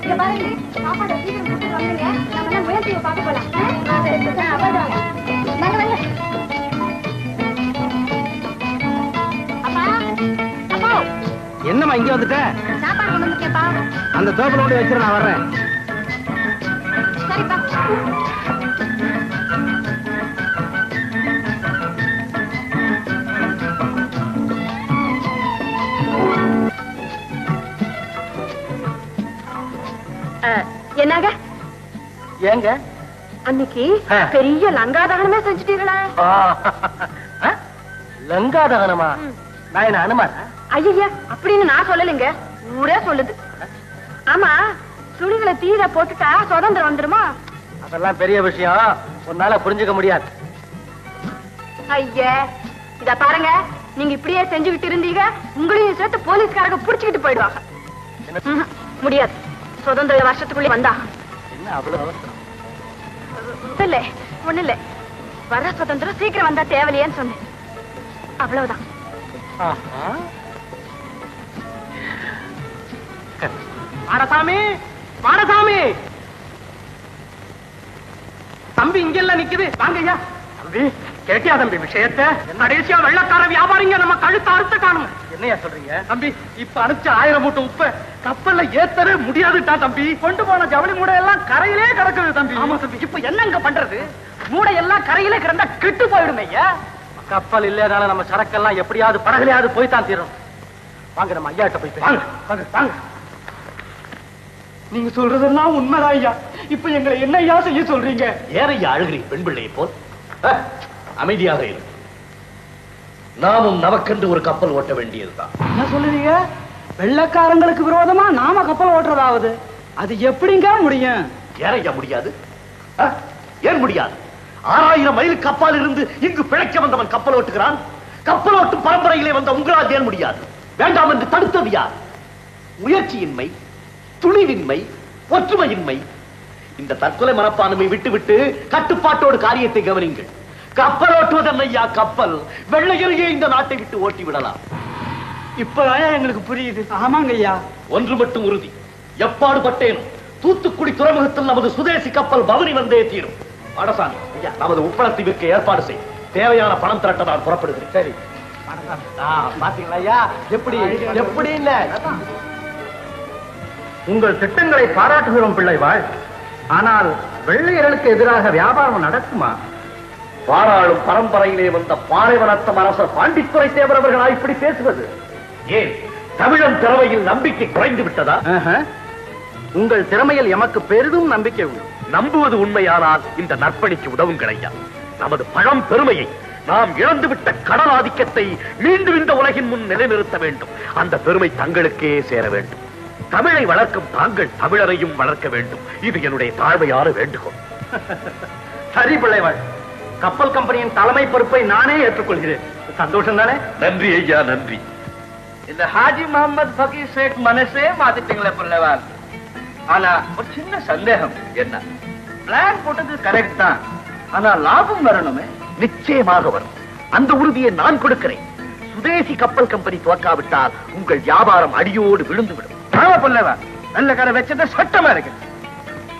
சாப்பாடு சீக்கிரம் கொடுத்துட்டு வந்துருங்க. நம்ம முயற்சியை பார்க்க போலாம். வாங்க வாங்க. அப்பா அப்பா என்னம்மா இங்க வந்துட்ட? சாப்பாடு கொண்டு வந்துருக்கேன்ப்பா. அந்த தோப்புல கொண்டு வச்சிரு, நான் வர்றேன். சரிப்பா. என்னங்க ஏங்க அன்னைக்கு பெரிய லங்காதகனமே செஞ்சுட்டீங்களா? லங்காதகனமா? நான் என்ன அனுமாரா? ஐயா அப்படின்னு நான் சொல்லலைங்க, ஊரே சொல்லுது. ஆமா, சுழிகளை தீர போட்டுட்டா சுதந்திரம் வந்துருமா? அதெல்லாம் பெரிய விஷயம், உன்னால புரிஞ்சுக்க முடியாது. ஐயா இத பாருங்க, நீங்க இப்படியே செஞ்சுக்கிட்டு இருந்தீங்க, உங்களையும் சேர்த்து போலீஸ்காரங்க புடிச்சுக்கிட்டு போயிடுவாங்க. முடியாது, சுதந்திர வருஷத்துக்குள்ளே வந்தா. என்ன அவ்வளவு அவசரம்? இல்ல ஒண்ணு இல்ல, வர சுதந்திரம் சீக்கிரம் வந்தா தேவையில்லையேன்னு சொன்னேன், அவ்வளவுதான். மாடசாமி, மாடசாமி, தம்பி இங்கெல்லாம் நிக்குது, வாங்க ஐயா. தம்பி கேட்டியா தம்பி விஷயத்தை? கடைசியா வெள்ளக்கார வியாபாரிங்க நம்ம கழுத்த அறுத்து காணும். என்னையா சொல்றீங்க தம்பி? இப்ப அனுப்பிச்ச 1000 மூட்டை உப்ப கப்பல்ல ஏத்தவே முடியாதுட்டா தம்பி. கொண்டு போன ஜவுளி மூடை எல்லாம் கரையிலே கிடக்குது தம்பி. ஆமா தம்பி, இப்ப என்னங்க பண்றது? மூடை எல்லாம் கரையிலே கிடந்தா கெட்டு போயிடும் ஐயா. கப்பல் இல்லனால நம்ம சரக்கெல்லாம் எப்படியாவது படகுலையாவது போய்தான் தீரும். வாங்க நம்ம ஐயாட்ட போய் வாங்க வாங்க வாங்க. நீங்க சொல்றதெல்லாம் உண்மைதான் ஐயா. இப்ப எங்களை என்ன ஐயா செய்ய சொல்றீங்க? ஏறையா அழுகிறீங்க பெண் பிள்ளையை போல்? அமைதியாக இரு. நாமும் நமக்கென்று ஒரு கப்பல் ஓட்ட வேண்டியதுதான். என்ன சொல்லுவீங்க? வெள்ளக்காரங்களுக்கு விரோதமா நாம கப்பல் ஓட்டுறதாவது? அது எப்படிங்க முடியும்? ஏறையா முடியாது? ஏன் முடியாது? 6000 மைல் கப்பல் இருந்து இங்கு பிழைக்க வந்தவன் கப்பல் ஓட்டுகிறான். கப்பல் ஓட்டும் பரம்பரையிலே வந்த உங்களால் ஏன் முடியாது? வேண்டாம் என்று தடுத்தது யார்? முயற்சியின்மை, துணிவின்மை, ஒற்றுமையின்மை. இந்த தற்கொலை மனப்பான்மை விட்டுவிட்டு கட்டுப்பாட்டோடு காரியத்தை கவனிங்கள். கப்பல் ஓட்டுவதல்லையா கப்பல், வெள்ளையரையே இந்த நாட்டை விட்டு ஓட்டி விடலாம். இப்பதான் எங்களுக்கு புரியுது. ஆமாங்க ஐயா. ஒன்று மட்டும் உறுதி, எப்பாடு பட்டேனும் தூத்துக்குடி துறைமுகத்தில் நமது சுதேசி கப்பல் பவனி வந்தே தீரும். அடசாமி ஐயா, நமது உப்பளத்தை விற்க ஏற்பாடு செய். தேவையான பணம் திரட்ட நான் புறப்படுகிறேன். சரி பாத்தீங்களா ஐயா, எப்படி எப்படி இல்ல? உங்கள் திட்டங்களை பாராட்டுகிறோம் பிள்ளைவாள். ஆனால் வெள்ளையர்களுக்கு எதிராக வியாபாரம் நடக்குமா? பாராளும் பரம்பரையிலே வந்த பாலைவனத்தம் அரசர் பாண்டித்துரை தேவர் அவர்களா இப்படி பேசுவது? ஏன் தமிழன் திறமையில் நம்பிக்கை குறைந்து விட்டதா? உங்கள் திறமையில் எமக்கு பெரிதும் நம்பிக்கை உண்டு. நம்புவது உண்மையானால் இந்த நற்பணிக்கு உதவுங்கள் ஐயா. நமது பழம் பெருமையை, நாம் இழந்துவிட்ட கடல் ஆதிக்கத்தை மீண்டும் இந்த உலகின் முன் நிலைநிறுத்த வேண்டும். அந்த பெருமை தங்களுக்கே சேர வேண்டும். தமிழை வளர்க்கும் தாங்கள் தமிழரையும் வளர்க்க வேண்டும். இது என்னுடைய தாழ்மையான வேண்டுகோள். சரி பிள்ளைவாள், கப்பல் கம்பெனியின் தலைமை பொறுப்பை நானே ஏற்றுக்கொள்கிறேன். சந்தோஷம் தானே? நன்றி ஐயா, நன்றி. இந்த ஹாஜி முகமது ஃபகீர் ஷேக் மனசே மாத்திட்டீங்களே பிள்ளைவாள். ஆனா ஒரு சின்ன சந்தேகம். என்ன? பிளான் போட்டது கரெக்ட் தான், ஆனா லாபம் வரணுமே. நிச்சயமாக வரும். அந்த உறுதியை நான் கொடுக்கிறேன். சுதேசி கப்பல் கம்பெனி துவக்காவிட்டால் உங்கள் வியாபாரம் அடியோடு விழுந்துவிடும். ஆமா பிள்ளைவாள், நல்ல கடை வச்சது சட்டமா இருக்கு.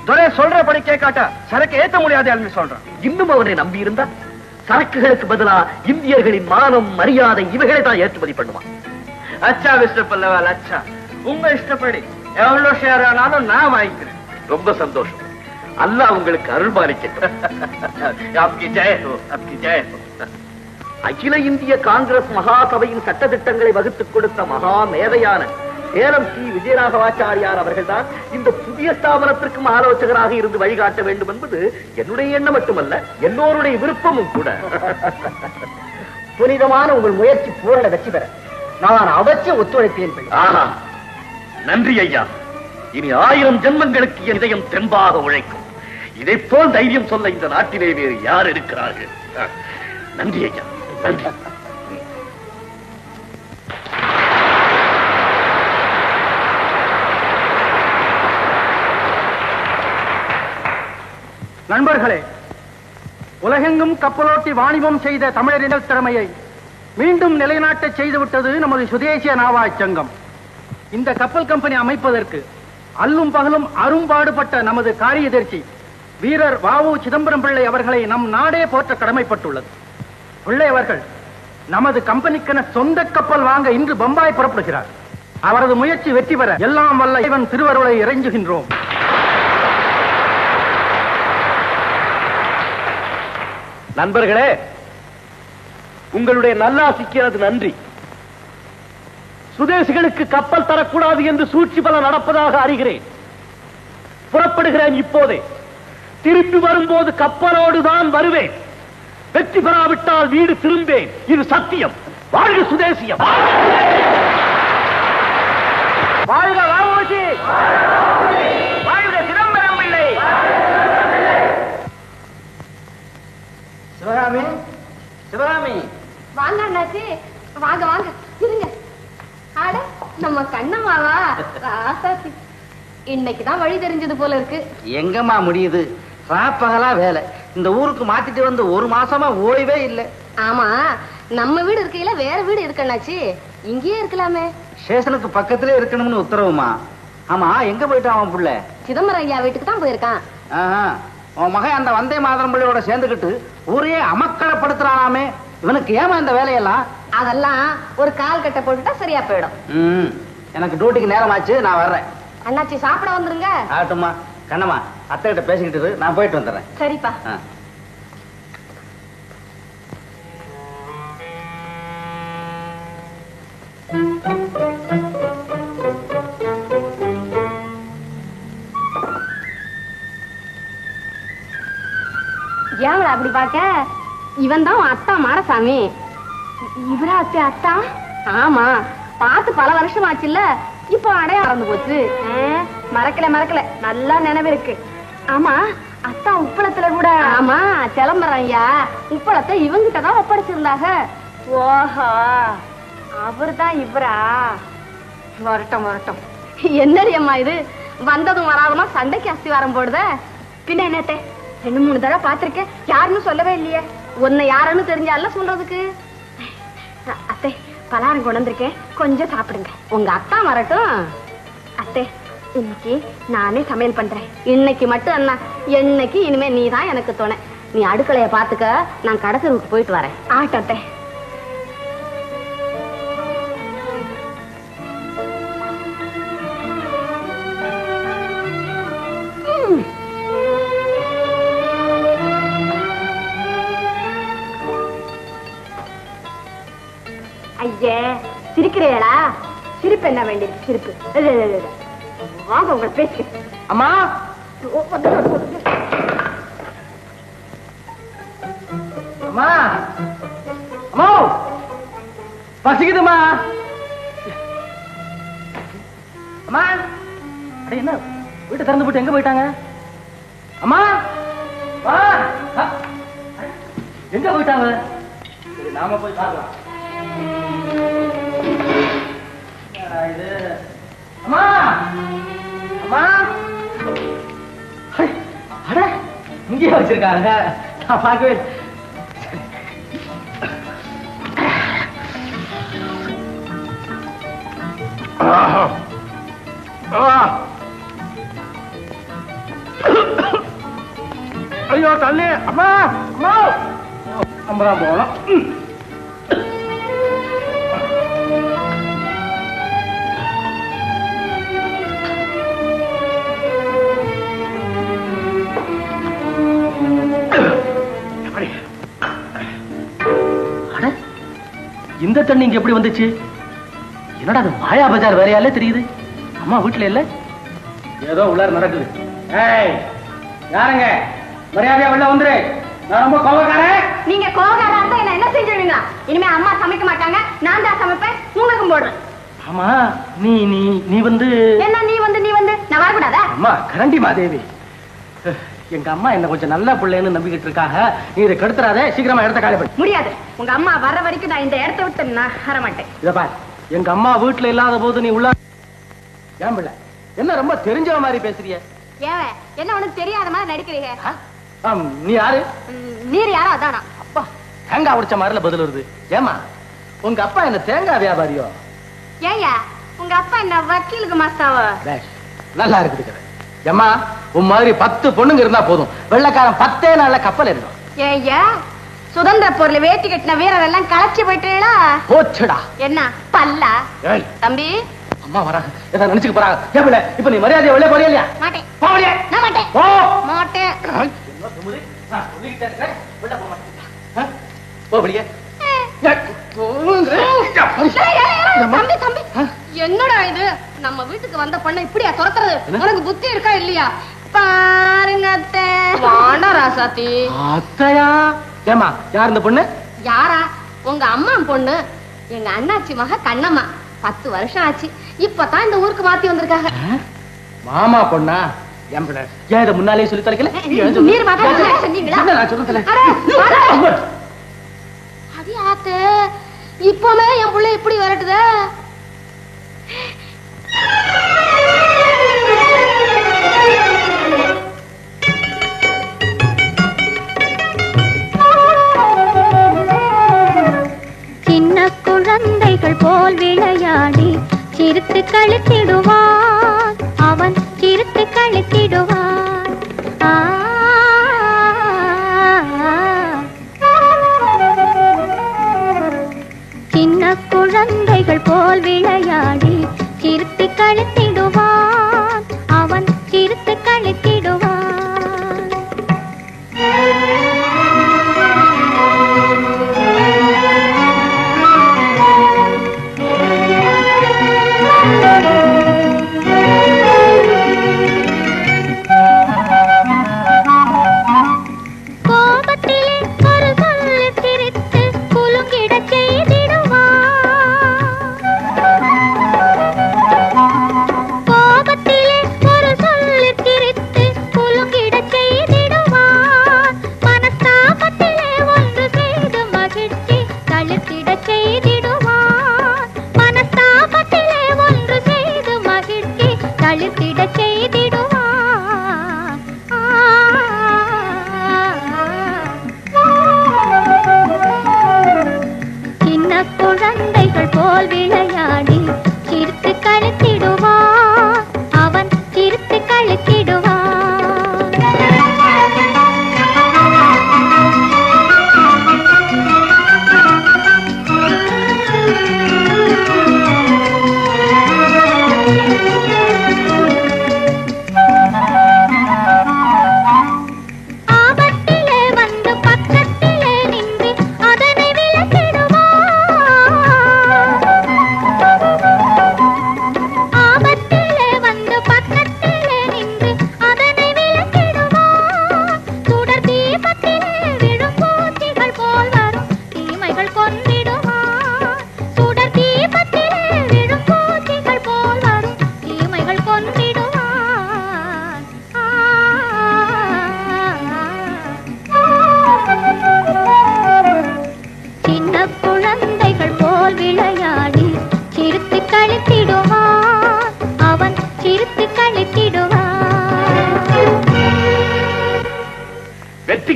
துரை சொல்றபடி கேட்காட்டா சரக்கு ஏத்த முடியாது சொல்றான். இன்னும் அவனை நம்பி இருந்தா சரக்குகளுக்கு பதிலா இந்தியர்களின் மானம், மரியாதை இவைகளை தான் ஏற்றுமதி பண்ணுவான். அச்சா மிஸ்டர் பல்லவால், அச்சா. உங்க இஷ்டப்படி எவ்வளவு ஷேர் ஆனாலும் நான் வாங்கிக்கிறேன். ரொம்ப சந்தோஷம். அல்லாஹ் உங்களுக்கு அருள்பாலிக்கட்டும். அகில இந்திய காங்கிரஸ் மகாசபையின் சட்டத்திட்டங்களை வகுத்துக் கொடுத்த மகா மேதையான சேலம் சி விஜயராகவாச்சாரியார் அவர்கள்தான் இந்த புதிய ஸ்தாபனத்திற்கும் ஆலோசகராக இருந்து வழிகாட்ட வேண்டும் என்பது என்னுடைய எண்ணம் மட்டுமல்ல, எல்லோருடைய விருப்பமும் கூட. புனிதமான உங்கள் முயற்சி பூரண வெற்றி பெற நான் அவசியம் ஒத்துழைப்பேன். நன்றி ஐயா. இனி 1000 ஜென்மங்களுக்கு என் இதயம் தெம்பாக உழைக்கும். இதை போல் தைரியம் சொல்ல இந்த நாட்டிலே வேறு யார் இருக்கிறார்கள்? நன்றி ஐயா, நன்றி. நண்பர்களே, உலகெங்கும் கப்பலோட்டி வாணிபம் செய்த தமிழரின் திறமையை மீண்டும் நிலைநாட்ட செய்துவிட்டது நமது சுதேசிய நாவாய் சங்கம். இந்த கப்பல் கம்பெனி அமைப்பதற்கு அல்லும் பகலும் அரும்பாடுபட்ட நமது காரியதர்சி வீரர் வ.உ. சிதம்பரம் பிள்ளை அவர்களை நம் நாடே போற்ற கடமைப்பட்டுள்ளது. பிள்ளை அவர்கள் நமது கம்பெனிக்கென சொந்த கப்பல் வாங்க இன்று பம்பாய் புறப்படுகிறார். அவரது முயற்சி வெற்றி பெற எல்லாம் வல்ல இறைவன் திருவருளை இறைஞ்சுகின்றோம். நண்பர்களே, உங்களுடைய நல்லாசிக்கு அது நன்றி. சுதேசிகளுக்கு கப்பல் தரக்கூடாது என்று சூழ்ச்சி பல நடப்பதாக அறிகிறேன். புறப்படுகிறேன் இப்போதே. திருப்பி வரும்போது கப்பலோடு தான் வருவேன். வெற்றி பெறாவிட்டால் வீடு திரும்பேன். இது சத்தியம். வாழ்க சுதேசியம்! வாழ்க வ.உ.சி! வாழ்க சிதம்பரம் பிள்ளை! சிவகாமி, சிவகாமி, வாங்க அண்ணாச்சி, வாங்க வாங்க இருங்க. ஆட நம்ம கண்ணம்மாவா ராசாத்தி, இன்னைக்குதான் வழி தெரிஞ்சது போல இருக்கு. எங்கம்மா முடியுது? ராப்பகலா வேலை. இந்த ஊருக்கு மாத்திட்டு வந்து ஒரு மாசமா ஓய்வே இல்லை. ஆமா, நம்ம வீடு இருக்கையில வேற வீடு இருக்கு அண்ணாச்சி, இங்கேயே இருக்கலாமே. ஸ்டேஷனுக்கு பக்கத்திலே இருக்கணும்னு உத்தரவுமா? ஆமா, எங்க போயிட்டான் அவன் புள்ள? சிதம்பரம் ஐயா வீட்டுக்கு தான் போயிருக்கான். உன் மகன் அந்த வந்தே மாதரம் பிள்ளையோட சேர்ந்துக்கிட்டு ஊரையே அமக்களப்படுத்துறானாமே. இவனுக்கு ஏமா இந்த வேலையெல்லாம்? அதெல்லாம் ஒரு கால் கட்டை போட்டுட்டா சரியா போயிடும். எனக்கு டியூட்டிக்கு நேரம் ஆச்சு, நான் வர்றேன். அண்ணாச்சி சாப்பிட வந்துருங்க. ஆகட்டும்மா. கண்ணம்மா, அத்தை கிட்ட பேசிக்கிட்டு இரு, நான் போயிட்டு வந்துடுறேன். சரிப்பா. ஏன் அப்படி பாக்க? இவன் தான் அத்தா மாரசாமி. இவரா அத்தை? அத்தா? ஆமா, பார்த்து பல வருஷம் ஆச்சுல்ல, இப்போ அடையாளம் மறந்து போச்சு. மறக்கல மறக்கல, நல்லா நினைவு இருக்கு. ஆமா, அத்தா உப்பளத்துல கூட. ஆமா, சிலம்பரம் ஐயா உப்பளத்தை இவங்கிட்ட தான் ஒப்படைச்சிருந்தாங்க. ஓஹோ, அவர்தான் இவரா? வரட்டும் வரட்டும். என்னடி அம்மா இது, வந்ததும் வராதமா சண்டைக்கு அஸ்திவாரம் போடுத? பின்ன என்னத்தே, 2-3 தடவை பார்த்திருக்கேன், யாருன்னு சொல்லவே இல்லையே. உன்னை யாருன்னு தெரிஞ்சால சொல்றதுக்கு. அத்தை, பலகாரம் கொண்டு வந்திருக்கேன், கொஞ்சம் சாப்பிடுங்க. உங்க அத்தா வரட்டும். அத்தை, இன்னைக்கு நானே சமையல் பண்றேன். இன்னைக்கு மட்டும் என்ன, என்னைக்கு இனிமே நீ தான் எனக்கு துணை. நீ அடுக்கலைய பாத்துக்க, நான் கடைத்தெருவுக்கு போயிட்டு வரேன். ஆட்டம் அத்தை. ஐயே, சிரிக்கிறீங்களா? சிரிப்பு என்ன வேண்டியது? சிரிப்பு வாங்க, உங்களை பேசு. அம்மா, அம்மா, அம்மா, பசிக்குதுமா. அம்மா, அட என்ன வீட்டை திறந்து போட்டு எங்க போயிட்டாங்க? அம்மா, எங்க போயிட்டாங்க? நாம போய் பார்க்கலாம். இது அம்மா, அம்மா, அட இங்கே வச்சிருக்காங்க, நான் பார்க்கவே. ஐயோ தள்ளி. அம்மா, அம்மா, நம்பலாம் போகலாம். இந்த தண்ணி இங்க எப்படி வந்துச்சு? என்னடா அது மாயா பஜார் வேறையாலே தெரியுது. அம்மா வீட்டுல இல்ல, ஏதோ உள்ளார நடக்குது. ஏய், யாருங்க? மரியாதையா உள்ள வந்துரு. நான் ரொம்ப கோவக்காரன். நீங்க கோவக்காரா இருந்தா என்ன செஞ்சிருவீங்களா? இனிமே அம்மா சமைக்க மாட்டாங்க, நான் தான் சமைப்பேன், உங்களுக்கும் போடுறேன். ஆமா, நீ நீ நீ வந்து என்ன? நீ வந்து நான் வரக்கூடாதா? அம்மா கரண்டி மாதேவி, எங்க அம்மா என்ன கொஞ்சம் நல்ல பிள்ளைன்னு நம்பிக்கிட்டு இருக்காங்க. நீ இதை கெடுத்துறாதே, சீக்கிரமா இடத்த காலி பண்ணு. முடியாது. உங்க அம்மா வர்ற வரைக்கும் நான் இந்த இடத்த விட்டு நான் வர மாட்டேன். இத பாரு, எங்க அம்மா வீட்டுல இல்லாத போது நீ உள்ள. ஏன் பிள்ளை, என்ன ரொம்ப தெரிஞ்ச மாதிரி பேசுறிய? ஏன் என்ன உனக்கு தெரியாத மாதிரி நடிக்கிறீங்க? நீ யாரு? நீர் யாரோ அதானா? அப்பா, தேங்காய் உடைச்ச மாதிரில பதில் வருது. ஏமா, உங்க அப்பா என்ன தேங்காய் வியாபாரியோ? ஏயா, உங்க அப்பா என்ன வக்கீலுக்கு மாஸ்தாவோ? நல்லா இருக்குது கதை. அம்மா உன் மாதிரி 10 பொண்ணுங்க இருந்தா போதும், வெள்ளக்காரன் 10 நாள்ல கப்பல் இருக்கும். ஏய்யா, சுதந்திர பொருள் வேட்டி கட்டின வீரர் எல்லாம் களைச்சு போயிட்டீங்களா? போச்சுடா. என்ன பல்லா? தம்பி அம்மா வராங்க, ஏதாவது நினைச்சுக்க போறாங்க. கேப்பல இப்ப நீ மரியாதையை வெளியே போறியா இல்லையா? மாட்டேன். போறியா? நான் மாட்டேன். போ. மாட்டேன். என்ன சொல்லுது? நான் சொல்லிட்டே இருக்கேன், வெளிய போக மாட்டேன். போ வெளியே. தம்பி தம்பி, என்னடா இது? நம்ம வீட்டுக்கு வந்த பொண்ணை இப்படியா துரத்துறது? உனக்கு புத்தி இருக்கா இல்லையா? பாருங்க அத்தை. வாடா ராசாத்தி. அத்தையா? ஏமா யார் இந்த பொண்ணு? யாரா? உங்க அம்மா பொண்ணு, எங்க அண்ணாச்சி மக கண்ணம்மா. 10 வருஷம் ஆச்சு, இப்பதான் இந்த ஊருக்கு மாத்தி வந்திருக்காங்க. மாமா பொண்ணா? ஏன் இதை முன்னாலே சொல்லி தொலைக்கல? நீர் மாதா சொன்னீங்களா? நான் சொல்றேன். அது ஆத்து, இப்பவே என் புள்ள இப்படி வரட்டுத. சின்ன குழந்தைகள் போல் விளையாடி சிரித்து கழித்திடுவான், அவன் சிரித்து கழித்திடுவான். சின்ன குழந்தைகள் போல் விளையாடி சிரித்து கழித்திடுவான், அவன் சிரித்து கழித்திடுவான்.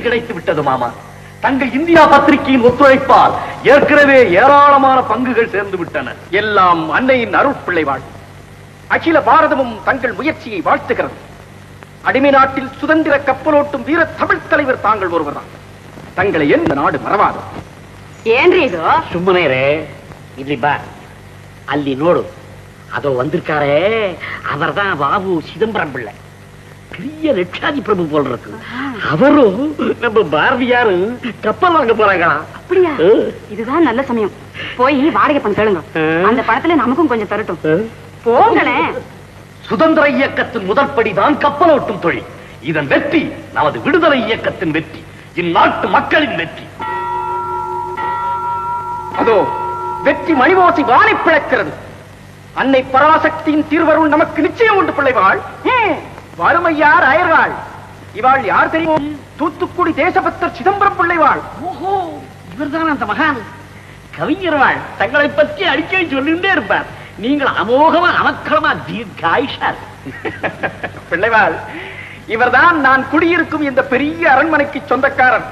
கிடைத்து விட்டது மாமா. தங்கள் இந்தியா பத்திரிகையின் ஒத்துழைப்பால் ஏற்கனவே ஏராளமான பங்குகள் சேர்ந்து விட்டன. எல்லாம் அன்னையின் அருட்பிள்ளை வாழ். அகில பாரதமும் தங்கள் முயற்சியை வாழ்த்துகிறது. அடிமை நாட்டில் சுதந்திர கப்பலோட்டும் வீர தமிழ் தலைவர் தாங்கள் ஒருவர்தான். தங்களை எந்த நாடு மறவாது. ஏன்றி இது ಸುಮ್ಮನೆ ರೇ ಇಲ್ಲಿ ಬಾ. ಅಲ್ಲಿ ನೋಡು, அதோ வந்திருக்காரே அவர்தான் பாபு சிதம்பரம் பிள்ளை. பெரிய லட்சாதி பிரபு போல் இருக்கு. அவரும் நம்ம பாரதியாரும் கப்பல் வாங்க போறாங்களா? அப்படியா? இதுதான் நல்ல சமயம். போய் வாடகை பணம் கேளுங்க. அந்த பணத்துல நமக்கும் கொஞ்சம் தரட்டும். போங்களேன். சுதந்திர இயக்கத்தின் முதற்படிதான் கப்பலோட்டும் தொழில். இதன் வெற்றி நமது விடுதலை இயக்கத்தின் வெற்றி, இந்நாட்டு மக்களின் வெற்றி. அதோ வெற்றி மணிவோசி வானை பிளக்கிறது. அன்னை பராசக்தியின் திருவருள் நமக்கு நிச்சயம் உண்டு பிள்ளைவாள். வறுமையார் அயர்வாள். இவாள் யார் தெரியும்? தூத்துக்குடி தேசபக்தர் சிதம்பரம் பிள்ளைவாள். ஓஹோ, இவர்தான் அந்த மகான் கவிஞர்வாள். தங்களை பற்றி அடிக்கடி சொல்லிட்டே இருப்பார். நீங்கள் அமோகமா அமக்கலமா தீர்க்காயுஷார். பிள்ளைவாள், இவர்தான் நான் குடியிருக்கும் இந்த பெரிய அரண்மனைக்கு சொந்தக்காரன்.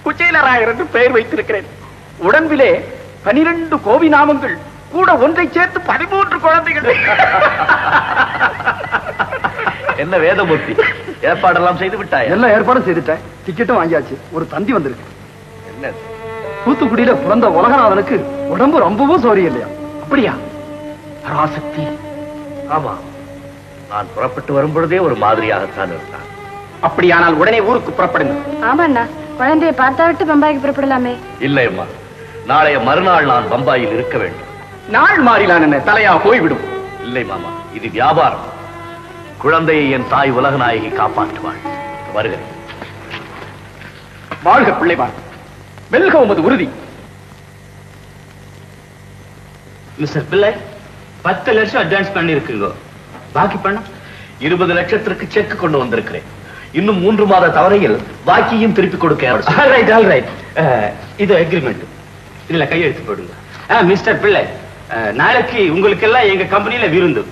குச்சேலராயர் என்று பெயர் வைத்திருக்கிறேன். உடம்பிலே 12 கோவி நாமங்கள், கூட ஒன்றை சேர்த்து 13 குழந்தைகள். என்ன வேதமூர்த்தி, ஏற்பாடெல்லாம் செய்து விட்டாய்? எல்லா ஏற்பாடும் செய்துட்டேன். டிக்கெட்டும் வாங்கியாச்சு. ஒரு தந்தி வந்திருக்கு. என்ன? தூத்துக்குடியில பிறந்த உலகநாதனுக்கு உடம்பு ரொம்பவும் சோரி இல்லையா? அப்படியா? பராசக்தி. ஆமா, நான் புறப்பட்டு வரும் பொழுதே ஒரு மாதிரியாகத்தான் இருந்தான். அப்படியானால் உடனே ஊருக்கு புறப்படுங்க. ஆமாண்ணா, குழந்தையை பார்த்தா விட்டு பம்பாய்க்கு புறப்படலாமே. இல்லை அம்மா, நாளைய மறுநாள் நான் பம்பாயில் இருக்க வேண்டும். நாள் மாறிலான் என்ன தலையா போய்விடும். இல்லை மாமா, இது வியாபாரம். குழந்தையை என் தாய் உலகநாயகி காப்பாற்றுவாள். வருகிறேன். வாழ்க பிள்ளைவாள், வெல்க உமது உறுதி. மிஸ்டர் பிள்ளை, 10 லட்சம் அட்வான்ஸ் பண்ணி இருக்குங்க. பாக்கி பணம் 20 லட்சத்திற்கு செக் கொண்டு வந்திருக்கிறேன். இன்னும் 3 மாத தவறையில் பாக்கியும் திருப்பி கொடுக்க. இது அக்ரிமெண்ட். இதுல கையெழுத்து போடுங்க. மிஸ்டர் பிள்ளை, நாளைக்கு உங்களுக்கு எல்லாம் எங்க கம்பெனில விருந்து.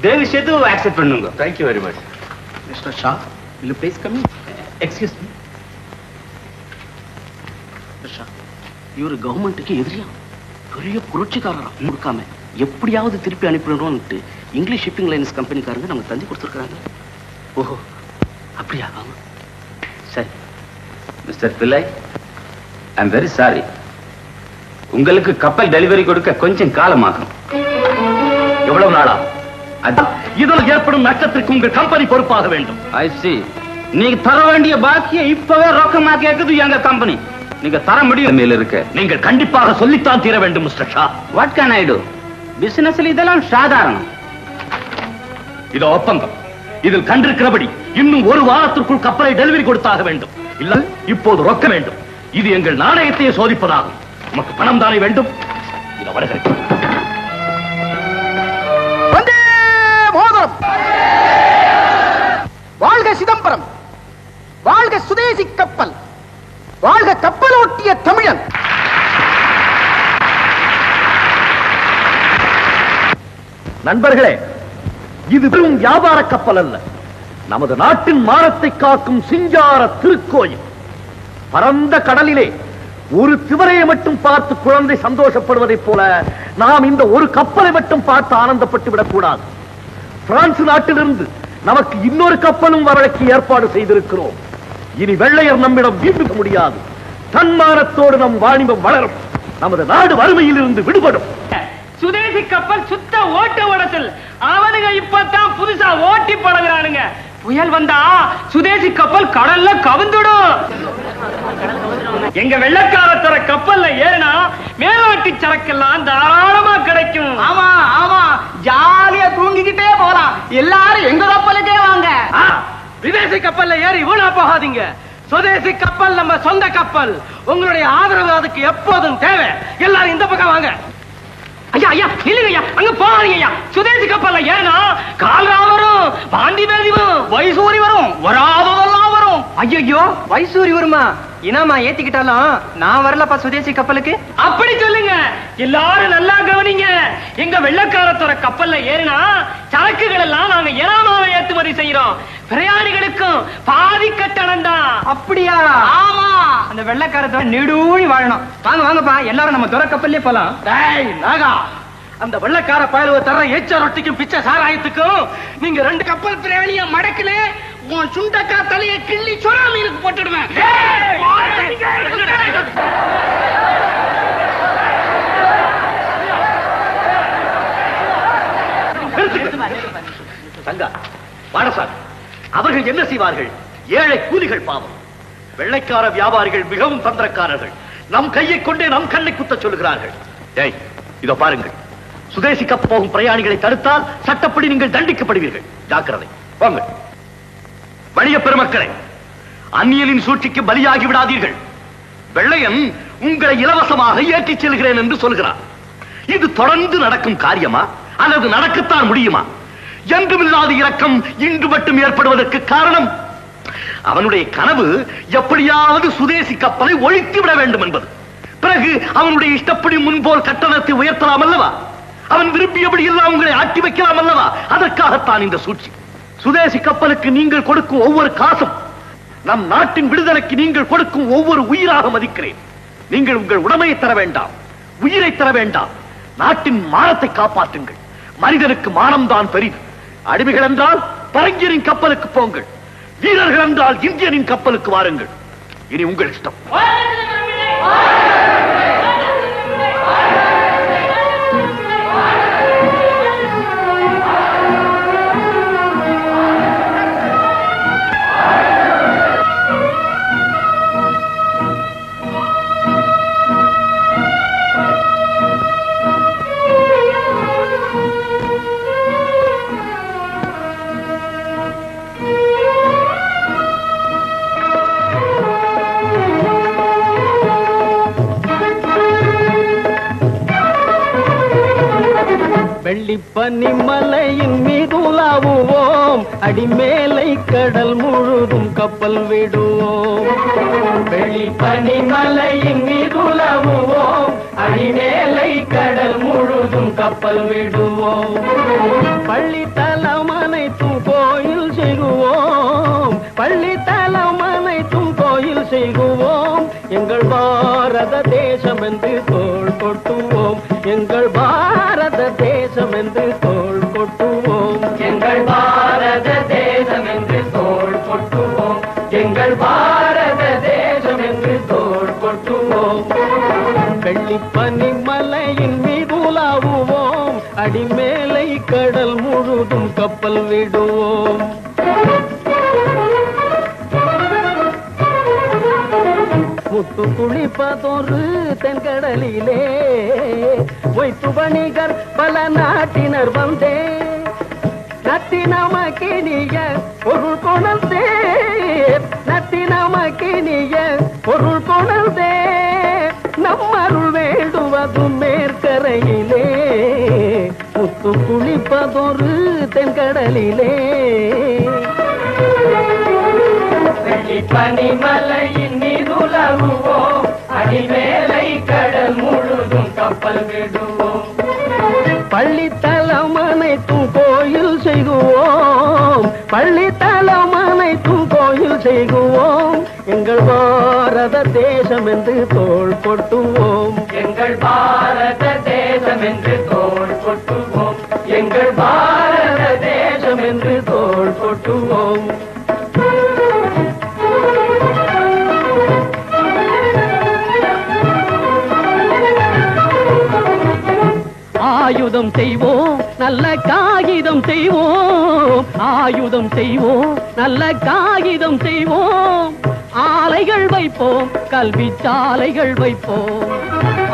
தயவு செய்து அக்செப்ட் பண்ணுங்க. Thank you very much. Mister Shah, will you please come in? Excuse me. Shah, இவரு கவர்மெண்ட்டுக்கு எதிரியா பெரிய புரட்சிக்காரரா கொடுக்காம எப்படியாவது திருப்பி அனுப்பிடணும்னு இங்கிலீஷ் ஷிப்பிங் லைன்ஸ் கம்பெனிக்காரங்க நம்ம தந்தி கொடுத்துருக்காங்க. ஓஹோ, அப்படியா? சரி மிஸ்டர் பிள்ளை, ஐ எம் வெரி சாரி. உங்களுக்கு கப்பல் டெலிவரி கொடுக்க கொஞ்சம் காலமாகும். எவ்வளவு நாளா? இதில் ஏற்படும் நஷ்டத்திற்கு உங்கள் கம்பெனி பொறுப்பாக வேண்டும். ஐ சி. நீங்க தர வேண்டிய பாக்கியை இப்பவே ரொக்கமா கேக்குது எங்க கம்பெனி. நீங்க தர முடியும் மேல இருக்க. நீங்கள் கண்டிப்பாக சொல்லித்தான் தீர வேண்டும் mister Shah. What can I to? பிசினஸ்ல இதெல்லாம் சாதாரணம். இது ஒப்பந்தம். இதில் கண்டிருக்கிறபடி இன்னும் 1 வாரத்திற்குள் கப்பலை டெலிவரி கொடுத்தாக வேண்டும். இல்ல இப்போது ரொக்க வேண்டும். இது எங்கள் நாணயத்தையே சோதிப்பதாகும். நமக்கு பணம் தானே வேண்டும். இதை வருகிறேன். வாழ்க சிதம்பரம், வாழ்க சுதேசி கப்பல், வாழ்க கப்பலோட்டிய தமிழன். நண்பர்களே, இது வெறும் வியாபார கப்பல் அல்ல, நமது நாட்டின் மானத்தை காக்கும் சிங்கார திருக்கோயில். பரந்த கடலிலே ஒரு திவரையை மட்டும் பார்த்து குழந்தை சந்தோஷப்படுவதைப் போல நாம் இந்த ஒரு கப்பலை மட்டும் பார்த்து ஆனந்தப்பட்டு விடக்கூடாது. பிரான்ஸ் நாட்டிலிருந்து நமக்கு இன்னொரு கப்பலும் வரவழைக்க ஏற்பாடு செய்திருக்கிறோம். இனி வெள்ளையர் நம்மிடம் வீழ்த்த முடியாது. தன்மானத்தோடு நம் வாணிபம் வளரும். நமது நாடு வறுமையில் இருந்து விடுபடும். சுதேசி கப்பல் சுத்த ஓட்ட ஓடத்தில் அவனுங்க இப்பதான் புதுசா ஓட்டி பழகுறானுங்க. புயல் வந்தா சுதேசி கப்பல் கடல்ல கவிழ்ந்துடும். எங்க வெள்ளக்காரத்தர கப்பல்ல ஏறினா மேலாட்டி சரக்கெல்லாம் தாராளமா கிடைக்கும். ஆமா ஆமா, ஜாலியா தூங்கிக்கிட்டே போலாம். எல்லாரும் எங்க கப்பலுக்கே வாங்க. விதேசி கப்பல்ல ஏறி வீணா போகாதீங்க. சுதேசி கப்பல் நம்ம சொந்த கப்பல். உங்களுடைய ஆதரவு அதுக்கு எப்போதும் தேவை. எல்லாரும் இந்த பக்கம் வாங்க. ஐயா ஐயா இல்லைங்க ஐயா, அங்க போகாதீங்க ஐயா. சுதேசி கப்பல்ல ஏறினா கால்ரா வரும், பாண்டி பேதி வரும், வைசூரி வரும், வராததெல்லாம் வரும். ஐயோ, வைசூரி வருமா? இனாமா ஏத்திக்கிட்டாலும் நான் வரலப்பா சுதேசி கப்பலுக்கு. அப்படி சொல்லுங்க. எல்லாரும் நல்லா கவனிங்க. எங்க வெள்ளக்காரத்தோட கப்பல்ல ஏறினா சரக்குகள் எல்லாம் நாங்க இனாமாவை ஏற்றுமதி செய்யறோம். பிரயாணிகளுக்கும் பாதி கட்டணம் தான். அப்படியா? ஆமா. அந்த வெள்ளக்காரத்தோட நெடுவழி வாழணும். வாங்க வாங்கப்பா, எல்லாரும் நம்ம துறை கப்பல்லே போலாம். டேய் நாகா, அந்த வெள்ளக்கார பயலுவ தர ஏச்ச ரொட்டிக்கும் பிச்சை சாராயத்துக்கும் நீங்க 2 கப்பல் பிரயாணிய மடக்கல உன் சுண்டக்கா தலையை கிள்ளி சொரா மீனுக்கு போட்டுடுவேன். சங்கா, பாடசாமி, அவர்கள் என்ன செய்வார்கள்? ஏழை கூலிகள் பாவம். வெள்ளைக்கார வியாபாரிகள் மிகவும் தந்திரக்காரர்கள். நம் கையை கொண்டே நம் கண்ணை குத்த சொல்லுகிறார்கள். ஏய், இதோ பாருங்கள், சுதேசி கப்பல் போகும் பிரயாணிகளை தடுத்தால் சட்டப்படி நீங்கள் தண்டிக்கப்படுவீர்கள். ஜாக்கிரதை. வாங்க. வணிக பெருமக்களை, அந்நியனின் சூழ்ச்சிக்கு பலியாகி விடாதீர்கள். வெள்ளையன் உங்களை இலவசமாக ஏற்றிச் செல்கிறேன் என்று சொல்கிறார். இது தொடர்ந்து நடக்கும் காரியமா அல்லது நடக்கத்தான் முடியுமா? என்றுமில்லாத இரக்கம் இன்று மட்டும் ஏற்படுவதற்கு காரணம் அவனுடைய கனவு எப்படியாவது சுதேசி கப்பலை ஒழித்து விட வேண்டும் என்பது. பிறகு அவனுடைய இஷ்டப்படி முன்போல் கட்டணத்தை உயர்த்தலாம் அல்லவா? அவன் விரும்பியபடி எல்லாம் உங்களை ஆட்டி வைக்கலாம் அல்லவா? அதற்காகத்தான் இந்த சூழ்ச்சி. சுதேசி கப்பலுக்கு நீங்கள் கொடுக்கும் ஒவ்வொரு காசும் நம் நாட்டின் விடுதலைக்கு நீங்கள் கொடுக்கும் ஒவ்வொரு உயிராக மதிக்கிறேன். நீங்கள் உங்கள் உடமையை தர வேண்டாம், உயிரை தர வேண்டாம். நாட்டின் மானத்தை காப்பாற்றுங்கள். மனிதனுக்கு மானம்தான் பெரிது. அடிமைகள் என்றால் பரங்கியரின் கப்பலுக்கு போங்கள். வீரர்கள் என்றால் இந்தியனின் கப்பலுக்கு வாருங்கள். இனி உங்கள் இஷ்டம். வெள்ளிப்பனி மலையின் மீது உலாவுவோம், அடிமேலை கடல் முழுதும் கப்பல் விடுவோம். வெள்ளிப்பனி மலையின் மீது உலாவுவோம், அடிமேலை கடல் முழுதும் கப்பல் விடுவோம். பள்ளித்தலம் அனைத்தும் கோயில் செய்குவோம், பள்ளித்தலம் அனைத்தும் கோயில் செய்குவோம். எங்கள் பாரத தேசம் என்று தோள் கொட்டுவோம், எங்கள் பாரத தேசம் என்று தோள் கொட்டுவோம். எங்கள் பாரத தேசம் என்று தோள் கொட்டுவோம், எங்கள் பாரத தேசம் என்று தோள் கொட்டுவோம். வெள்ளிப்பனி மலையின் மீது உலாவுவோம், அடிமேலை கடல் முழுதும் கப்பல் விடுவோம். முத்து குளிப்பதொரு தென்கடலிலே, ஒய்த்து வணிகர் பல நாட்டினர் வந்தே, நத்தி நமக்கினிய பொருள் கொணர்ந்தே, நத்தி நமக்கினிய பொருள் கொணர்ந்தே. நம்மருள் வேண்டுவதும் மேற்கரையிலே, முத்து குளிப்பதொரு தென்கடலிலே. பனிமலையின் மீது உலாவுவோம், அடிமேலை கடல் முழுதும் கப்பல் விடுவோம். பள்ளித்தலம் அனைத்தும் கோயில் செய்குவோம், பள்ளித்தலம் அனைத்தும் கோயில் செய்குவோம். எங்கள் பாரத தேசம் என்று தோள் கொட்டுவோம், எங்கள் பாரத தேசம் என்று தோள் கொட்டுவோம், எங்கள் பாரத தேசம் என்று தோள் கொட்டுவோம். ஆயுதம் செய்வோம், நல்ல காகிதம் செய்வோம், ஆயுதம் செய்வோம், நல்ல காகிதம் செய்வோம். ஆலைகள் வைப்போம், கல்வி சாலைகள் வைப்போம்,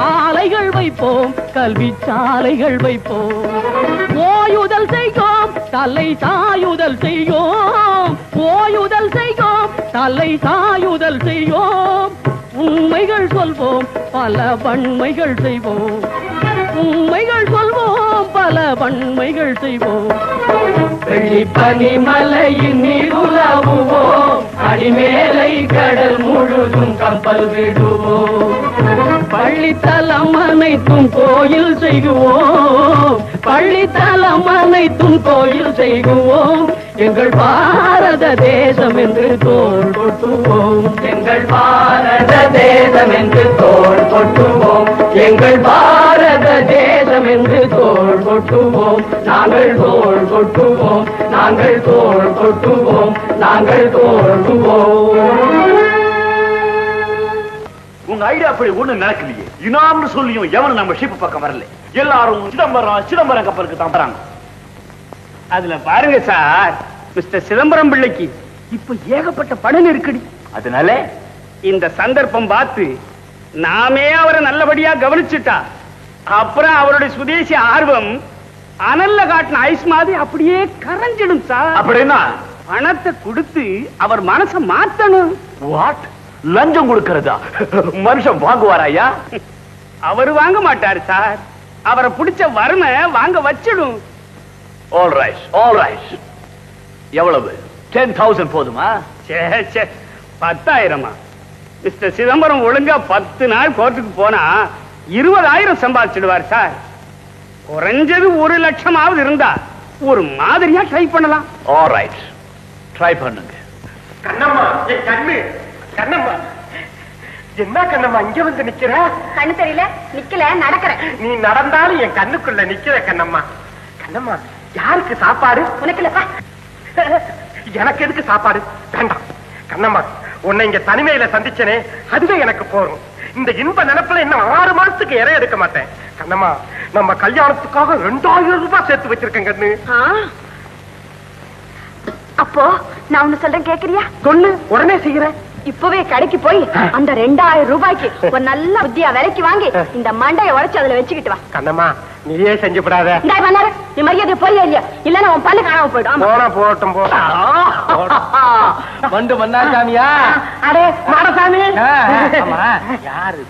ஆலைகள் வைப்போம், கல்வி சாலைகள் வைப்போம். ஓயுதல் செய்வோம், தலை சாயுதல் செய்வோம், ஓயுதல் செய்வோம், தலை சாயுதல் செய்வோம். உண்மைகள் சொல்வோம், பல வன்மைகள் செய்வோம், உண்மைகள் சொல்வோம், பல வன்மைகள் செய்வோம். வெள்ளிப்பனி மலையின் மீது உலாவுவோம், அடிமேலை கடல் முழுதும் கப்பல் விடுவோம். பள்ளித்தலம் அனைத்தும் கோயில் செய்குவோம், பள்ளித்தலம் அனைத்தும் கோயில் செய்குவோம். எங்கள் பாரத தேசம் என்று தோள் கொட்டுவோம், எங்கள் பாரத தேசம் என்று தோள் கொட்டுவோம், எங்கள் பாரத தேசம் என்று தோள் கொட்டுவோம். நாங்கள் தோள் கொட்டுவோம், நாங்கள் தோள் கொட்டுவோம், நாங்கள் தோல்குவோம். உங்க ஐடியா அப்படி ஒண்ணு நடக்கலையே. இனாம்னு சொல்லியும் எவனும் நம்ம ஷிப் பக்கம் வரல. எல்லாரும் சிதம்பரம் சிதம்பரம் கப்பலுக்கு தான் வராங்க. அதுல பாருங்க சார், மிஸ்டர் சிதம்பரம் பிள்ளைக்கு இப்ப ஏகப்பட்ட பணம் நெருக்கடி. அதனால இந்த சந்தர்ப்பம் பார்த்து நாமே அவரை நல்லபடியா கவனிச்சுட்டா அப்புறம் அவருடைய சுதேசி ஆர்வம் அனல்ல காட்டின ஐஸ் மாதிரி அப்படியே கரைஞ்சிடும் சார். அப்படின்னா பணத்தை கொடுத்து அவர் மனசை மாத்தணும். வாட்? லஞ்சம் கொடுக்கிறதா? மனுஷன் வாங்குவாராயா? அவரு வாங்க மாட்டாரு சார், அவரை பிடிச்ச வறுமை வாங்க வச்சிடும். All right, all right. எவ்வளவு? 10,000 போதுமா? 10,000? மிஸ்டர் சிதம்பரம் ஒழுங்கா 10 நாள் கோர்ட்டுக்கு போனா 20,000 சம்பாதிச்சிடுவார் சார். குறைஞ்சது 1 லட்சமாவது இருந்தா ஒரு மாதிரியா ட்ரை பண்ணலாம். ஆல் ரைட், ட்ரை பண்ணுங்க. கண்ணம்மா, என் கண்ணு. கண்ணம்மா, என்ன கண்ணம்மா இங்க வந்து நிக்கிற? கண்ணு தெரியல, நிக்கல, நடக்கிறேன். நீ நடந்தாலும் என் கண்ணுக்குள்ள நிக்கிற கண்ணம்மா. கண்ணம்மா, யாருக்கு சாப்பாடு? உனக்கு இல்லப்பா. எனக்கு எதுக்கு சாப்பாடு வேண்டாம் கண்ணம்மா. உன்னை இங்க தனிமையில சந்திச்சனே அதுவே எனக்கு போறோம். இந்த இன்ப நினைப்புல இன்னும் 6 மாசத்துக்கு இறை எடுக்க மாட்டேன் கண்ணம்மா. நம்ம கல்யாணத்துக்காக 2000 ரூபாய் சேர்த்து வச்சிருக்கேன் கண்ணு. அப்போ நான் ஒண்ணு சொல்றேன், கேக்குறியா? சொல்லு, உடனே செய்யறேன். இப்பவே கடைக்கு போய் அந்த 2000 ரூபாய்க்கு ஒரு நல்ல புத்தியா விலைக்கு வாங்கி இந்த மண்டைய உடைச்சு அதுல வச்சுக்கிட்டு வா. கண்ணம்மா நீயே செஞ்சு விடாத. நீ மரியாதை போறியா இல்லையா? இல்லன்னா உன் பல்லு காணாம போயிடும். போனா போட்டும் போ. மண்டு மன்னாசாமியா? அடே மாடசாமி. யாரு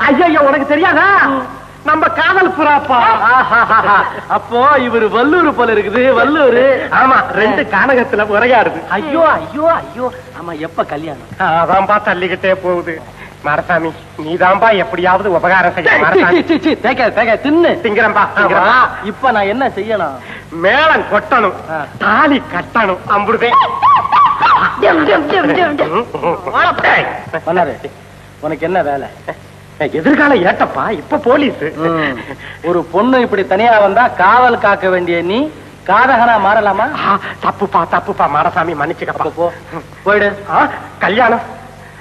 ஐயா உனக்கு தெரியாதா? நம்ம காதல் புறாப்பா. அப்போ இவரு வல்லூர் போல இருக்குது. வல்லூர். ஆமா, 2 கானகத்துல உரையாடுது. ஐயோ ஐயோ ஐயோ. ஆமா, எப்ப கல்யாணம்? அதான்பா தள்ளிக்கிட்டே போகுது. மாரசாமி நீதான்பா எப்படியாவது உபகாரம் செய்ய. தின்னு திங்கிறம்பா. இப்ப நான் என்ன செய்யணும்? மேளம் கொட்டணும், தாலி கட்டணும். அம்புடுதே உனக்கு என்ன வேலை? எதிர்கால ஏட்டப்பா, இப்ப போலீஸ். ஒரு பொண்ணு இப்படி தனியா வந்தா காவல் காக்க வேண்டிய நீ காதகனா மாறலாமா? தப்புப்பா தப்புப்பா மாரசாமி, மன்னிச்சுக்கப்பா. போ, போயிடு. கல்யாணம்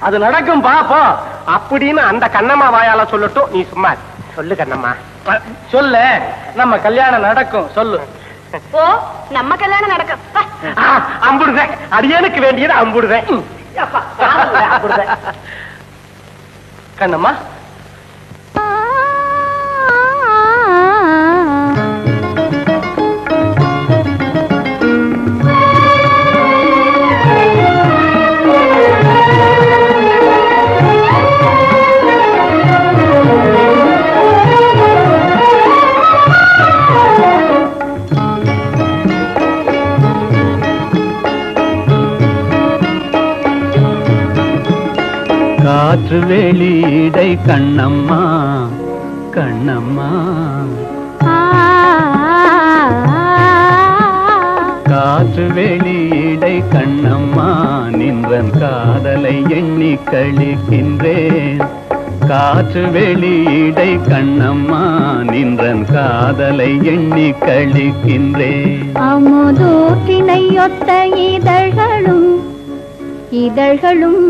அது நடக்கும் பாப்போ அப்படின்னு அந்த கண்ணம்மா வாயால சொல்லட்டும். நீ சும்மா சொல்லு கண்ணம்மா. சொல்லு, நம்ம கல்யாணம் நடக்கும். சொல்லு. ஓ, நம்ம கல்யாணம் நடக்கும். அம்புடுதேன். அடியனுக்கு வேண்டியது அம்புடுதேன். கண்ணம்மா, காற்று வெளியிடை கண்ணம்மா கண்ணம்மா, காற்று வெளியிடை கண்ணம்மா, நின்றன் காதலை எண்ணி கழிக்கின்றேன். காற்று வெளியிடை கண்ணம்மா, நின்றன் காதலை எண்ணி கழிக்கின்றேன். அமுதூற்றினையொத்த இதழ்களும் இதழ்களும்,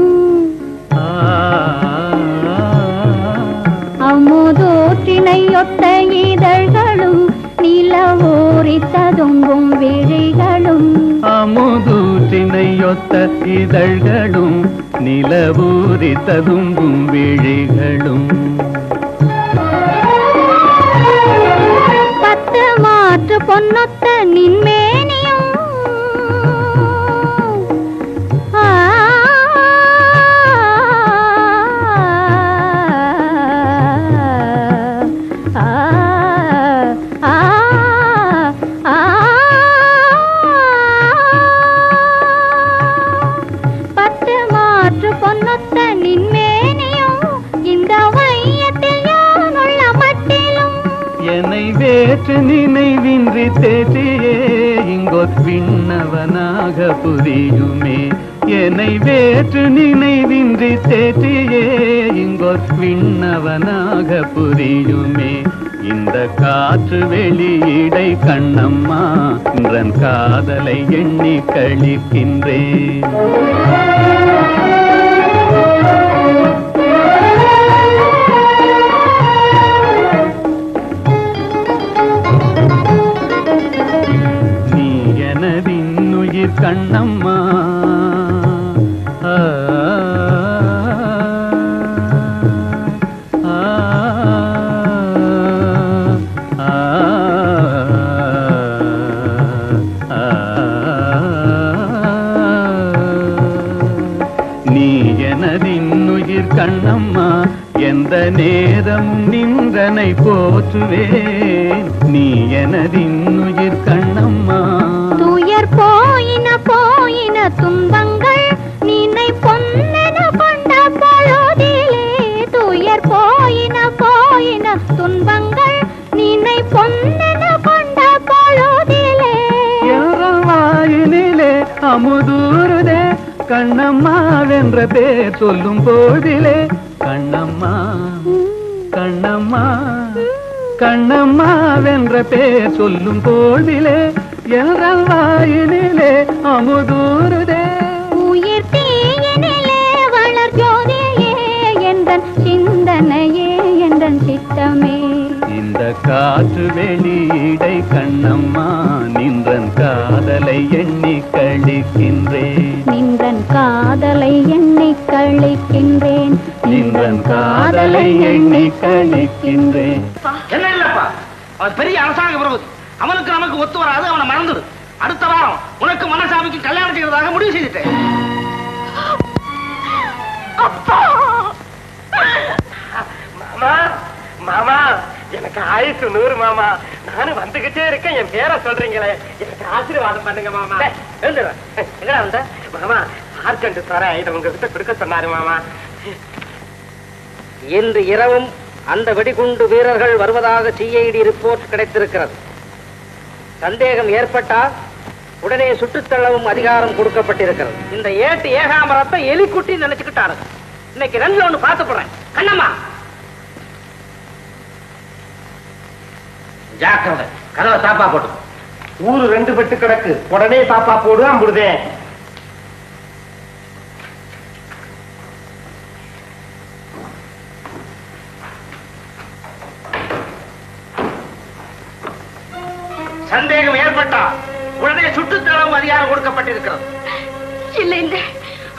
அமுதூற்றினையொத்த இதழ்களும், நிலவூரி ததும்பும் விழிகளும். அமுதூற்றினையொத்த இதழ்களும், நிலவூரி ததும்பும் விழிகளும். 10 மாற்று பொன்னொத்த நின்மேனியும், நினைவின்றி தேற்றியே இங்கோர் விண்ணவனாக புரியுமே. என்னை வேற்று நினைவின்றி தேற்றியே இங்கோர் விண்ணவனாக புரியுமே. இந்த காற்று வெளியிடை கண்ணம்மா, இன்றன் காதலை எண்ணி கழிக்கின்றேன். கண்ணம்மா, நீ எனதின்னுயிர் கண்ணம்மா, எந்த நேரம் நின்றனை போற்றுவேன். நீ எனதின்னுயிர் கண்ணம்மா, துயர் போயின போயின துன்பங்கள் நினை பொன்னென கொண்ட பொழுதிலே. துயர் போயின போயின துன்பங்கள் நினை பொன்னென கொண்ட பொழுதிலே. வாயினிலே அமுதூருதே கண்ணம்மா வென்ற பேர் சொல்லும் போதிலே. கண்ணம்மா கண்ணம்மா கண்ணம்மா வென்ற பேர் சொல்லும் போதிலே, எல்றல் வாயினிலே அமுதூருதே. உயிர் தீயினிலே வளர் ஜோதியே எந்தன் சிந்தனையே எந்தன் சித்தமே. இந்த காற்று வெளியீடை கண்ணம்மா நின்றன் காதலை எண்ணி கழிக்கின்றேன். நின்றன் காதலை எண்ணி கழிக்கின்றேன். நின்றன் காதலை எண்ணி கழிக்கின்றேன். என்ன இல்லப்பா, அவன் பெரிய அரசாங்க விரோதி. அவனுக்கு நமக்கு ஒத்து வராது, அவனை மறந்துடு. அடுத்த வாரம் உனக்கு மனசாமிக்கு கல்யாணம் செய்வதாக முடிவு செய்துட்டேன். மாமா மாமா எனக்கு ஆயுசு 100 மாமா. நானும் வந்துகிட்டே இருக்கேன். என் பேரை சொல்றீங்களே, எனக்கு ஆசீர்வாதம் பண்ணுங்க மாமா. எங்கடா வந்த மாமா? ஆர்கண்டு சார இதை உங்ககிட்ட கொடுக்க சொன்னாரு மாமா. இன்று இரவும் அந்த வெடிகுண்டு வீரர்கள் வருவதாக சிஐடி ரிப்போர்ட் கிடைத்திருக்கிறது. சந்தேகம் ஏற்பட்டால் உடனே சுட்டுத்தள்ளவும் அதிகாரம் கொடுக்கப்பட்டிருக்கிறது. இந்த ஏட்டு ஏகாமரத்தை எலிக்குட்டி நினைச்சுக்கிட்டாரு. இன்னைக்கு 2ல 1 பார்த்து போறேன். கண்ணம்மா ஜாக்கிரதை, கதவை தாப்பா போட்டு. ஊரு 2 பெட்டு கிடக்கு, உடனே தாப்பா போடு அம்புடுதே. சந்தேகம் ஏற்பட்டா உடனே சுட்டுத்தள்ளவும் அதிகாரம் கொடுக்கப்பட்டிருக்கிறது. இல்ல இல்ல,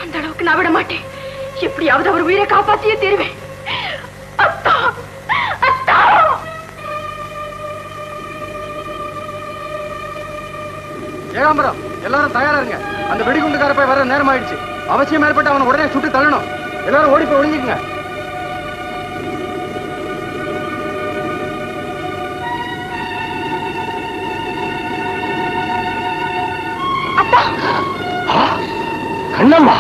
அந்த அளவுக்கு நான் விட மாட்டேன். எப்படியாவது அவர் உயிரை காப்பாற்றியே தருவேன். அத்தா அத்தா. ஏகாம்பரம், எல்லாரும் தயாரா இருங்க. அந்த வெடிகுண்டுக்கார போய் வர நேரம் ஆயிடுச்சு. அவசியம் ஏற்பட்டு அவனை உடனே சுட்டு தள்ளணும். எல்லாரும் ஓடி போய் ஒளிஞ்சுக்குங்க. கண்ணம்மா,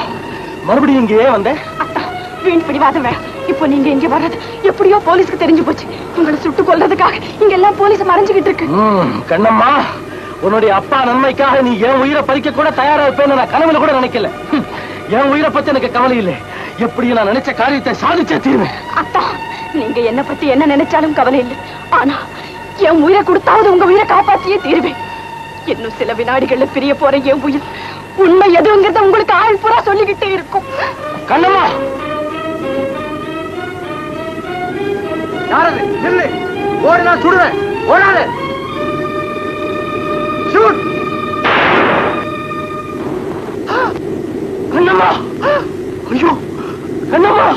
மறுபடியும் இங்கேயே வந்தேன். அத்தா, வீண் பிடிவாதம் வேண்டாம். இப்போ நீங்க இங்க வர்றது எப்படியோ போலீஸ்க்கு தெரிஞ்சு போச்சு. உங்களை சுட்டு கொல்றதுக்காக இங்க எல்லாம் போலீஸ் மறைஞ்சுகிட்டு இருக்கு. கண்ணம்மா, உன்னுடைய அப்பா நன்மைக்காக நீ என் உயிரை பறிக்க கூட தயாரா இருப்பேன்னு நான் கனவுல கூட நினைக்கல. என் உயிரை பத்தி எனக்கு கவலை இல்லை. எப்படி நான் நினைச்ச காரியத்தை சாதிச்சே தீர்வேன். அத்தா, நீங்க என்ன பத்தி என்ன நினைச்சாலும் கவலை இல்லை. ஆனா என் உயிரை கொடுத்தாவது உங்க உயிரை காப்பாற்றியே தீர்வேன். இன்னும் சில வினாடிகள்ல பிரிய போற என் உயிர் உண்மை எதுங்கிறத உங்களுக்கு ஆள் பூரா சொல்லிக்கிட்டே இருக்கும். கண்ணம்மா, யாரது? நில்லு. ஓடினா சுடுவேன். ஓடாது. ஷூட். கண்ணம்மா, ஐயோ கண்ணம்மா,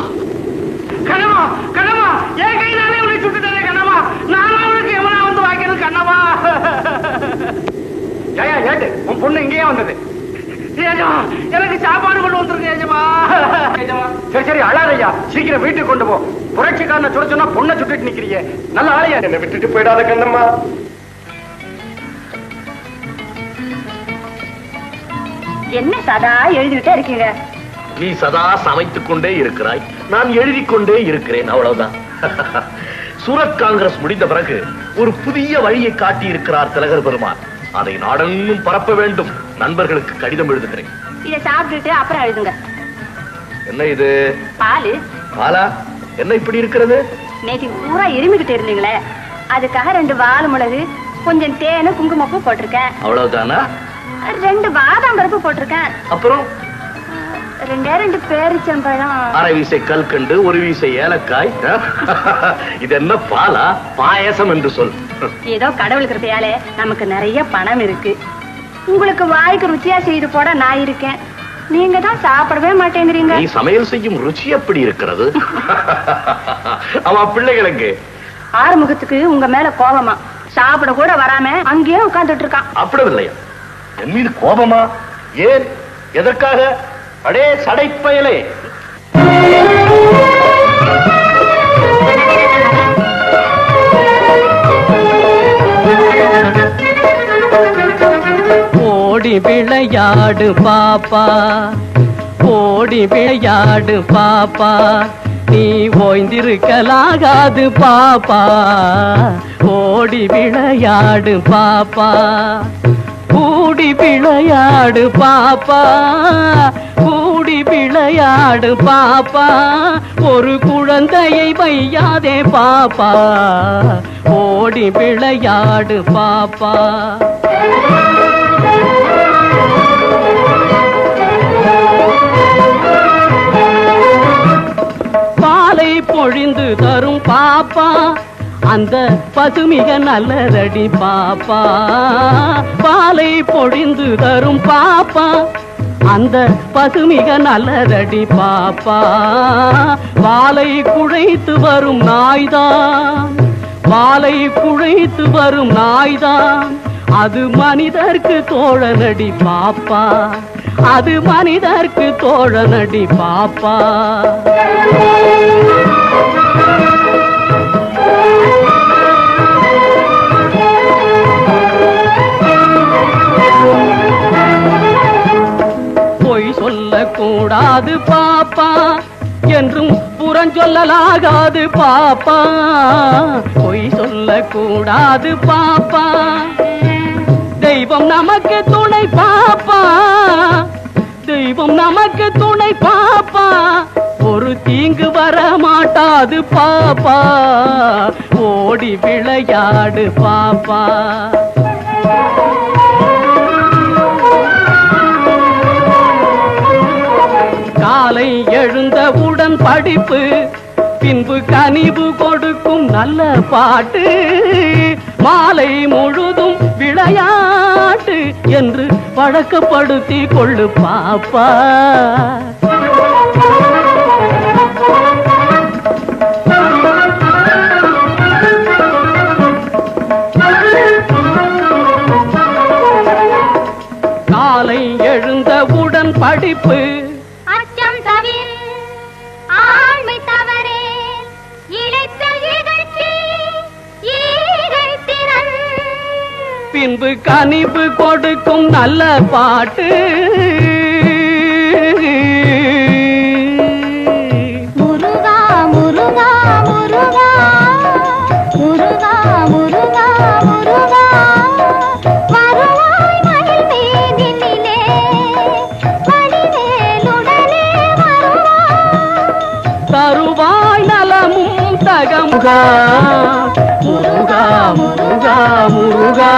கண்ணம்மா கண்ணம்மா, என் கையினாலே உன்னை சுட்டுட்டானே கண்ணம்மா. நானும் அவனுக்கு எவனா வந்து வாங்கிறது கண்ணம்மா. ஏயா ஏட்டு, உன் பொண்ணு இங்கேயே வந்தது. ஏஜமா, எனக்கு சாப்பாடு கொண்டு வந்துருங்க ஏஜமா. சரி சரி, அழாதையா. சீக்கிரம் வீட்டுக்கு கொண்டு போ. புரட்சிக்காரனை சுட சொன்னா பொண்ணை சுட்டுட்டு நிக்கிறீங்க. நல்ல ஆளையா. என்னை விட்டுட்டு போயிடாத கண்ணம்மா. என்ன சதா எழுதிக்கிட்டே இருக்கீங்க? நீ சதா சமைத்துக் கொண்டே இருக்கிறாய், நான் எழுதிக் கொண்டே இருக்கிறேன், அவ்வளவுதான். சூரத் காங்கிரஸ் முடிந்த பிறகு ஒரு புதிய வழியை காட்டி இருக்கிறார் திலகர் பெருமான். அதை நாடெங்கும் பரப்ப வேண்டும். நண்பர்களுக்கு கடிதம் எழுதுகிறேன். இதை சாப்பிட்டுட்டு அப்புறம் எழுதுங்க. என்ன இது? பாலு. பாலா? என்ன இப்படி இருக்கிறது? நேற்று பூரா இருமிக்கிட்டு இருந்தீங்களே, அதுக்காக 2 வால் மிளகு, கொஞ்சம் தேனு, குங்குமப்பூ போட்டிருக்கேன். அவ்வளவுதானா? 2 பாதாம் பருப்பு போட்டிருக்கேன். அப்புறம் 2 பேரிச்சம்பழம், அரை வீசை கல்கண்டு, ஒரு வீசை ஏலக்காய். இது என்ன பாலா? பாயசம் என்று சொல். ஏதோ கடவுள் கிருபையாலே நமக்கு நிறைய பணம் இருக்கு. உங்களுக்கு வாய்க்கு ருச்சியா செய்து போட நான் இருக்கேன். நீங்க தான் சாப்பிடவே மாட்டேங்கிறீங்க. நீ சமையல் செய்யும் ருச்சி எப்படி இருக்கிறது? அவன் பிள்ளைகளுக்கு ஆறுமுகத்துக்கு உங்க மேல கோபமா, சாப்பிட கூட வராம அங்கேயே உட்கார்ந்துட்டு இருக்கான். அப்படில்லையா? என் மீது கோபமா? ஏன்? எதற்காக? அடே சடைப்பயலே! ஓடி விளையாடு பாப்பா, ஓடி விளையாடு பாப்பா, நீ ஓய்ந்திருக்கலாகாது பாப்பா, ஓடி விளையாடு பாப்பா, கூடி விளையாடு பாப்பா, கூடி விளையாடு விளையாடு பாப்பா ஒரு குழந்தையை வையாதே பாப்பா ஓடி விளையாடு பாப்பா பாலை பொழிந்து தரும் பாப்பா அந்த பசுமிக நல்லதடி பாப்பா பாலை பொழிந்து தரும் பாப்பா அந்த பசுமிக நல்லதடி பாப்பா வாலை குழைத்து வரும் நாய்தான் வாலை குழைத்து வரும் நாய்தான் அது மனிதர்க்கு தோழனடி பாப்பா அது மனிதர்க்கு தோழனடி பாப்பா பொய் சொல்லக்கூடாது பாப்பா என்றும் புறஞ்சொல்லலாகாது பாப்பா பொய் சொல்லக்கூடாது பாப்பா தெய்வம் நமக்கு துணை பாப்பா தெய்வம் நமக்கு துணை பாப்பா ஒரு தீங்கு வர மாட்டாது பாப்பா ஓடி விளையாடு பாப்பா காலை எழுந்தவுடன் படிப்பு பின்பு கனிவு கொடுக்கும் நல்ல பாட்டு மாலை முழுதும் விளையாட்டு என்று பழக்கப்படுத்தி கொள்ளு பாப்பா காலை எழுந்தவுடன் படிப்பு அச்சம் தவிர ஆண்மை தவறே இழைத்த இகழ்ச்சி ஈகைத்திறன் பின்பு கனிவு கொடுக்கும் நல்ல பாட்டு முருகா முருகா முருகா முருகா முருகா முருகா வருவாய் மயில் மீதினிலே வடிவேலுடனே வருவாய் தருவாய் நலமும் தகமுகா முருகா முருகா முருகா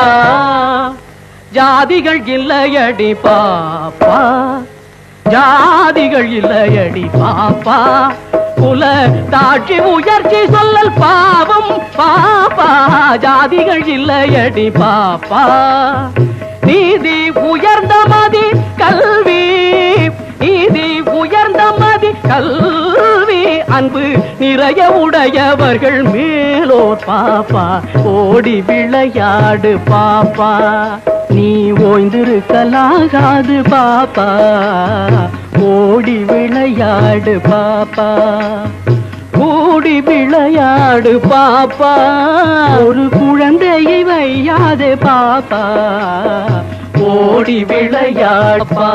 ஜாதிகள் இல்லையடி பாப்பா ஜாதிகள் இல்லையடி பாப்பா குல தாட்சி உயர்ச்சி சொல்லல் பாவம் பாப்பா ஜாதிகள் இல்லையடி பாப்பா நீதி உயர்ந்த மதி கல்வி நீதி உயர்ந்த மதி கல்வி அன்பு நிறைய உடையவர்கள் மேலோர் பாப்பா ஓடி விளையாடு பாப்பா நீ ஓய்ந்திருக்கலாகாது பாப்பா ஓடி விளையாடு பாப்பா ஓடி விளையாடு பாப்பா ஒரு குழந்தையை வையாதே பாப்பா ஓடி விளையாடுப்பா